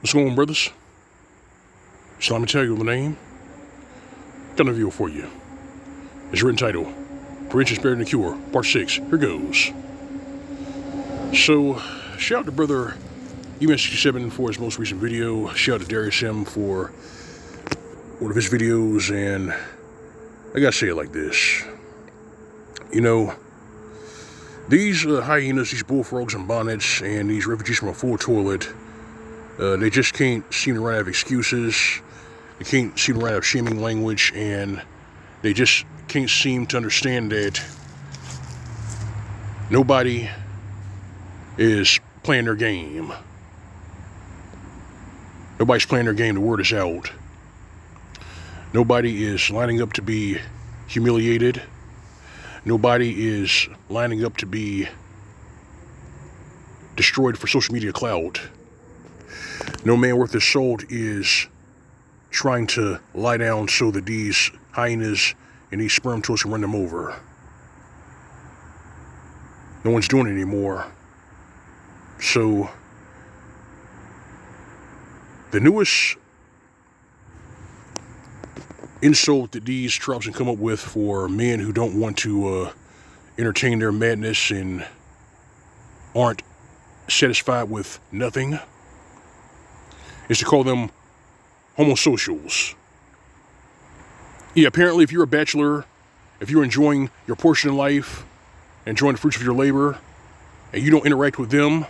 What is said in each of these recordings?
What's going on, brothers? So let me tell you the name. Got a video for you. It's written title, Prevention is Better Than the Cure, Part 6. Here goes. So, shout out to brother EM67 for his most recent video. Shout out to Darius M for one of his videos, and I gotta say it like this. You know, these hyenas, these bullfrogs and bonnets, and these refugees from a full toilet, they just can't seem to run out of excuses. They can't seem to run out of shaming language, and they just can't seem to understand that nobody is playing their game. Nobody's playing their game. The word is out. Nobody is lining up to be humiliated. Nobody is lining up to be destroyed for social media clout. No man worth his salt is trying to lie down so that these hyenas and these sperm toads can run them over. No one's doing it anymore. So, the newest insult that these tribes can come up with for men who don't want to entertain their madness and aren't satisfied with nothing is to call them homosocials. Yeah, apparently if you're a bachelor, if you're enjoying your portion in life, enjoying the fruits of your labor, and you don't interact with them,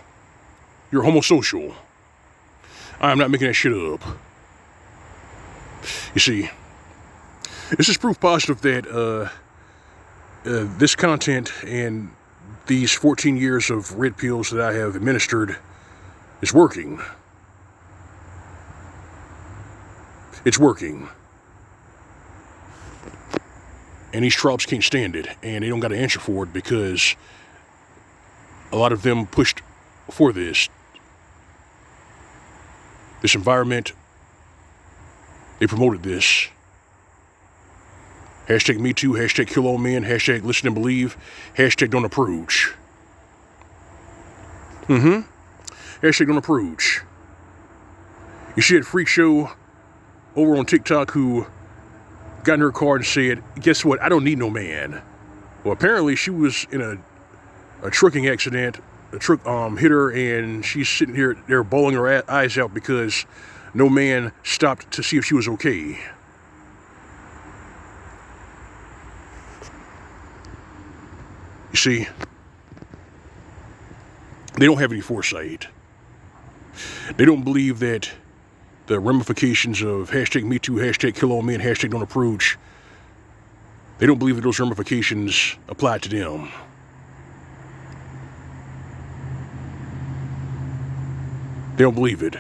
you're homosocial. I'm not making that shit up. You see, this is proof positive that this content and these 14 years of red pills that I have administered is working. It's working. And these tribes can't stand it, and they don't got an answer for it because a lot of them pushed for this environment. They promoted this. Hashtag Mgtow, hashtag kill all men, hashtag listen and believe, hashtag don't approach. Hashtag don't approach. You see that freak show over on TikTok who got in her car and said, guess what, I don't need no man. Well, apparently she was in a trucking accident. A truck hit her, and she's sitting here there bawling her eyes out because no man stopped to see if she was okay. You see, they don't have any foresight. They don't believe that the ramifications of hashtag Mgtow, hashtag kill all men, hashtag don't approach, they don't believe that those ramifications apply to them. They don't believe it.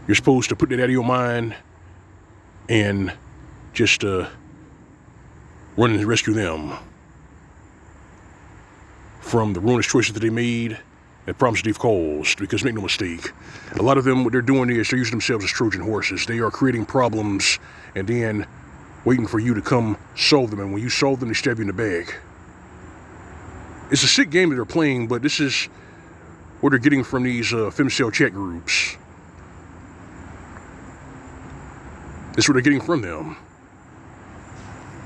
You're supposed to put that out of your mind and just run and rescue them from the ruinous choices that they made and problems that they've caused. Because make no mistake, a lot of them, what they're doing is they're using themselves as Trojan horses. They are creating problems and then waiting for you to come solve them. And when you solve them, they stab you in the back. It's a sick game that they're playing, but this is what they're getting from these femcel chat groups. This is what they're getting from them.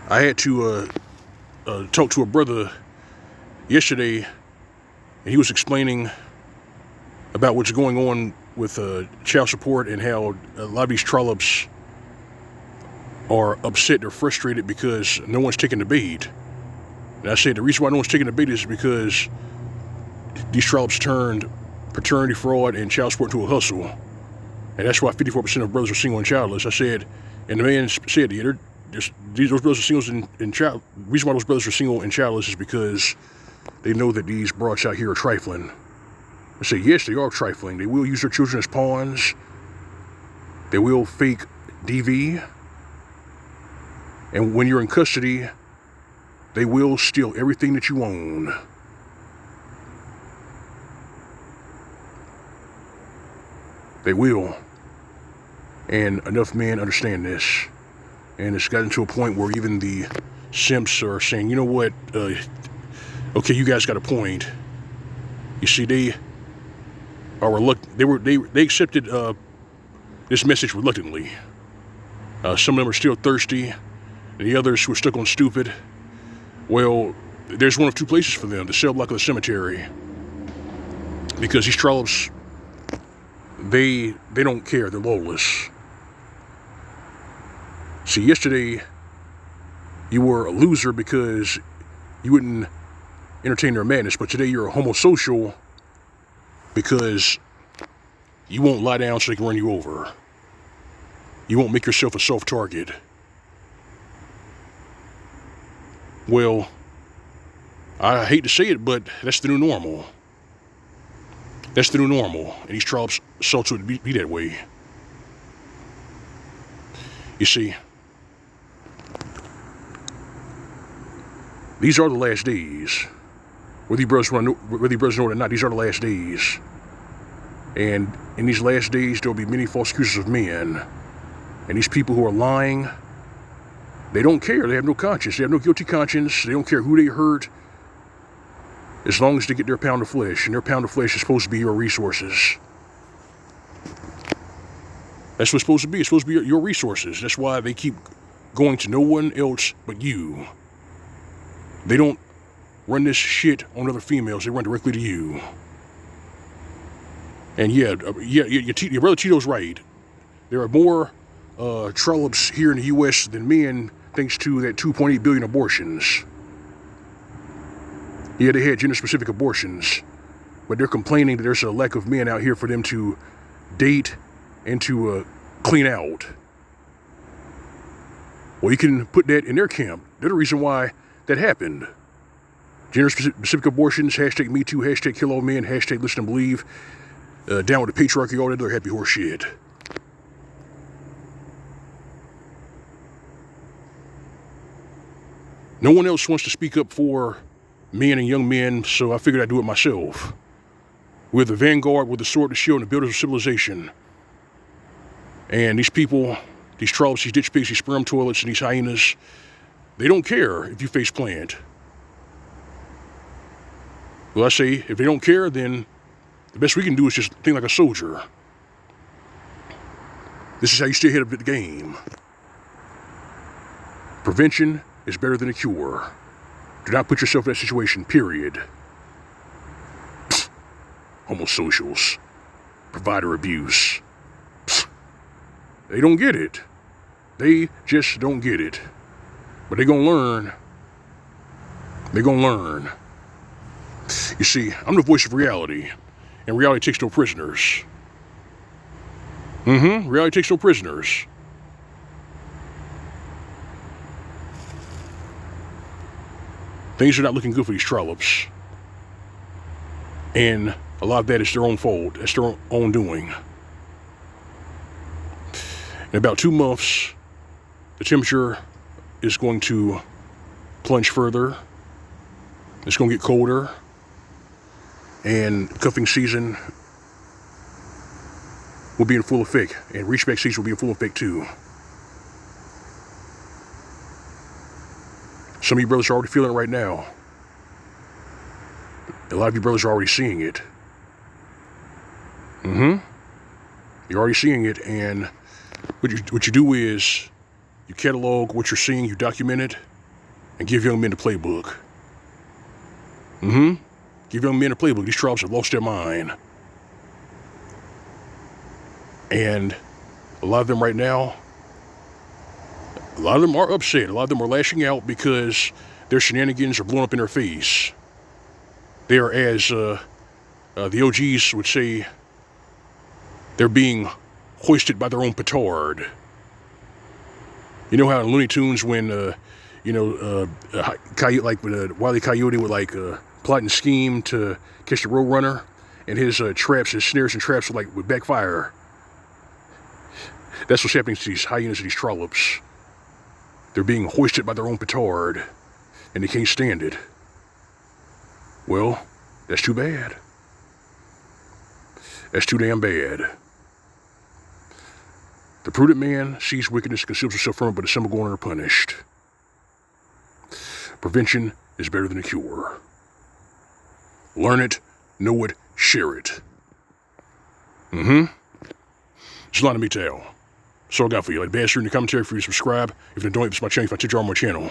I had to talk to a brother yesterday, and he was explaining about what's going on with child support and how a lot of these trollops are upset, they're frustrated because no one's taking the bait. And I said the reason why no one's taking the bait is because these trollops turned paternity fraud and child support into a hustle. And that's why 54% of brothers are single and childless. I said, and the man said, yeah, those brothers are singles and child. The reason why those brothers are single and childless is because they know that these broads out here are trifling. I say, yes, they are trifling. They will use their children as pawns. They will fake DV. And when you're in custody, they will steal everything that you own. They will. And enough men understand this. And it's gotten to a point where even the simps are saying, you know what, okay, you guys got a point. You see, are reluctant. They accepted this message reluctantly. Some of them are still thirsty, and the others who are stuck on stupid, well, there's one of two places for them: the cell block or the cemetery. Because these trollops, they don't care. They're lawless. See, yesterday you were a loser because you wouldn't entertain their madness, but today you're a homosocial because you won't lie down so they can run you over. You won't make yourself a soft target. Well, I hate to say it, but that's the new normal. That's the new normal, and these trollops saw to it be that way. You see, these are the last days. Whether you brothers know it or not, these are the last days. And in these last days, there will be many false accusers of men. And these people who are lying, they don't care. They have no conscience. They have no guilty conscience. They don't care who they hurt, as long as they get their pound of flesh. And their pound of flesh is supposed to be your resources. That's what it's supposed to be. It's supposed to be your resources. That's why they keep going to no one else but you. They don't run this shit on other females. They run directly to you. And yeah, your brother Tito's right. There are more trollops here in the U.S. than men, thanks to that 2.8 billion abortions. Yeah, they had gender-specific abortions, but they're complaining that there's a lack of men out here for them to date and to clean out. Well, you can put that in their camp. They're the reason why that happened. Gender-specific abortions, hashtag Mgtow, hashtag kill all men, hashtag listen and believe, down with the patriarchy, all that other happy horse shit. No one else wants to speak up for men and young men, so I figured I'd do it myself. We're the vanguard, we're the sword, the shield, and the builders of civilization. And these people, these trollops, these ditch pigs, these sperm toilets, and these hyenas, they don't care if you face plant. Well, I say, if they don't care, then the best we can do is just think like a soldier. This is how you stay ahead of the game. Prevention is better than a cure. Do not put yourself in that situation, period. Homosocials. Provider abuse. They don't get it. They just don't get it. But they're gonna learn. They're gonna learn. You see, I'm the voice of reality. And reality takes no prisoners. Reality takes no prisoners. Things are not looking good for these trollops. And a lot of that is their own fault. It's their own doing. In about 2 months, the temperature is going to plunge further. It's going to get colder. And cuffing season will be in full effect. And reachback season will be in full effect too. Some of you brothers are already feeling it right now. A lot of you brothers are already seeing it. You're already seeing it, and what you do is you catalog what you're seeing, you document it, and give young men the playbook. Give young men a playbook. These trollops have lost their mind. And a lot of them right now, a lot of them are upset. A lot of them are lashing out because their shenanigans are blown up in their face. They are, as the OGs would say, they're being hoisted by their own petard. You know how in Looney Tunes when, Coyote, like when Wile E. Coyote would plot and scheme to catch the Roadrunner, and his traps, his snares and traps would backfire. That's what's happening to these hyenas and these trollops. They're being hoisted by their own petard, and they can't stand it. Well, that's too bad. That's too damn bad. The prudent man sees wickedness, conceals himself from it, but is some going unpunished. Prevention is better than a cure. Learn it, know it, share it. It's a lot of Mgtow. That's all I got for you. Like bastard in the commentary for you to subscribe. If you don't, this is my channel. If I teach you on my channel.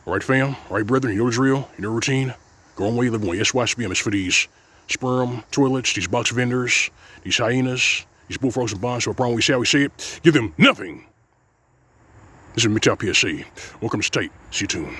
Alright, fam. Alright, brethren. You know what's real. You know the routine. Go on way, live one. SYSBM is for these sperm toilets, these box vendors, these hyenas, these bullfrogs and bonds. So a problem we say how we say it. Give them nothing. This is Mgtow PSC. Welcome to State. See you tuned.